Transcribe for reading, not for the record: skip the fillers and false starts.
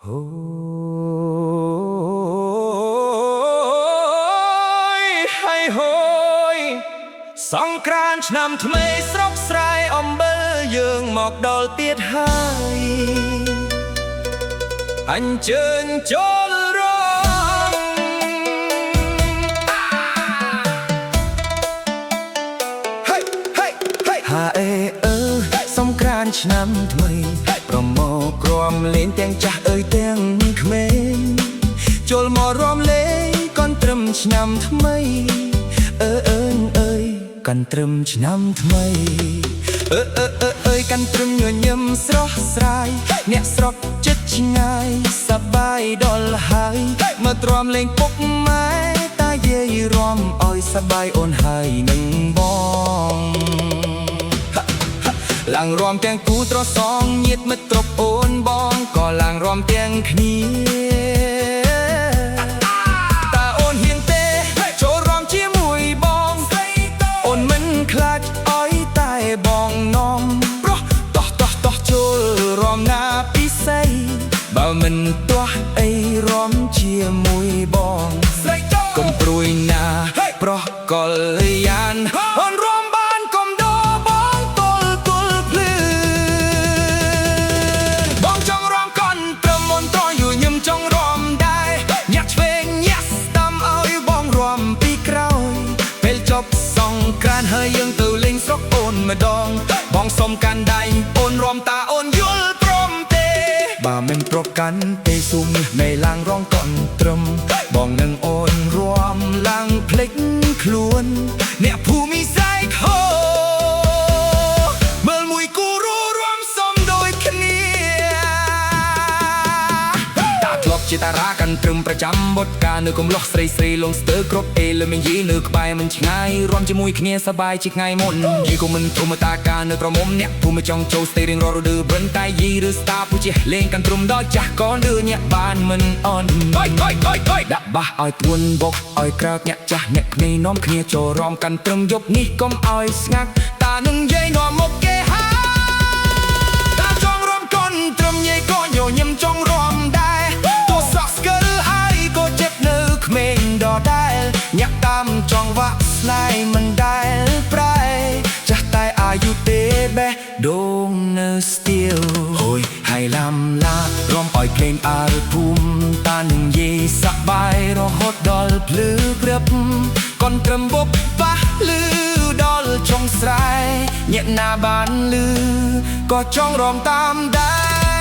โอ้ยให้โหยសង្ក្រានต์ឆ្នាំថ្មីស្រុកស្រែអំបិលយើងមកដល់ទៀតហើយអញ្ជើញចូលរំហាអេសង្ក្រានต์ឆ្នាំថ្មីប្រមោក្រមលេងទាំងចាស់អើយទាំងក្មេងចូលមករំលេងកនត្រឹមឆ្នាំថ្មីអើយកាន់ត្រឹមឆ្នាំថ្មីកាន់ត្រឹមញញឹមស្រស់ស្រាយអ្នកស្រុកចិត្តឆ្ងាយសប្បាយដល់ហើយមកទ្រាំលេងពុកម៉ែតាយាយរំឲ្យសប្បាយអូនហើយនឹងបងឡើងរំទាំងគូត្រសងញាតិមិត្តគ្រប់អូនបងក៏ឡើងរំទាំងគ្នាតើអូនហ៊ានទេចូលរំជាមួយបងអូនមិនខ្លាចអោយតែបងនាំប្រុសតោះចូលរំណាពិសេសបើមិនទាស់អីរំជាមួយបងកុំព្រួយណាប្រុសកល្យានអូនរំបានកុំដោបងទល់ភ្លឺបងចង់រំកន់ត្រឹមមន្ត្រយូរញឹមចង់រំដែរញាក់ឆ្វេងញាក់ស្ដាំឲ្យបងរំពីក្រោយពេលចប់សង្ក្រានต์ហើយយើងទៅលេងស្រុកអូនម្ដងបងសុំកាន់ដៃអូនរំតាអូនយល់ព្រមទេបើមិនប្រកាន់ទេស៊ុំនៃឡើងរងកន់ត្រឹមបងនឹងអូនរំឡើងភ្លេចខ្លួនអ្នកភូមិសែកហូមើលមួយគូរំសុំដូចគ្នាតាធ្លាប់ជាតារាកាន់ត្រឹមប្រចាំវត្តការនៅកំឡោះស្រីលងស្ទើគ្រប់អេលមិនយីនៅក្បែរមិនឆ្ងាយរំជាមួយគ្នាសប្បាយជាថ្ងៃមុនយីក៏មិនធម្មតាការនៅក្រមុំអ្នកភូមិចង់ចូលស្ទើរៀងរាល់រដូវបិណ្ឌតែយីឬស្តាពូជាលេងកាន់ត្រឹមដល់ចាស់ក៏លឺញាក់បានមិនអន់ដាក់បាសឲ្យទួនបុកឲ្យក្រើកញាក់ចាស់អ្នកគ្នានាំគ្នាចូលរំកាន់ត្រឹមយប់នេះកុំឲ្យស្ងាត់តានឹងយាយនាំមកគេហាតាចង់រំកន់ត្រឹមយាយក៏ញញឹមចង់រំដែរទោះសក់ស្កិលហើយក៏ចេបនៅក្មេងដដែលញាក់តាមចង់វាក់ស្នេហ៍មិនដែលប្រែចាស់តែអាយុទេបេះដូងនៅស្ទៀវហួយហើយឡាំឡារំឲ្យភ្លេងអើភូមិតានឹងយាយសប្បាយរហូតដល់ភ្លឺព្រឹបកនត្រឹមបុបបាសលឺដល់ចុងស្រែញាក់ណាបានលឺក៏ចង់រំតាមដែរ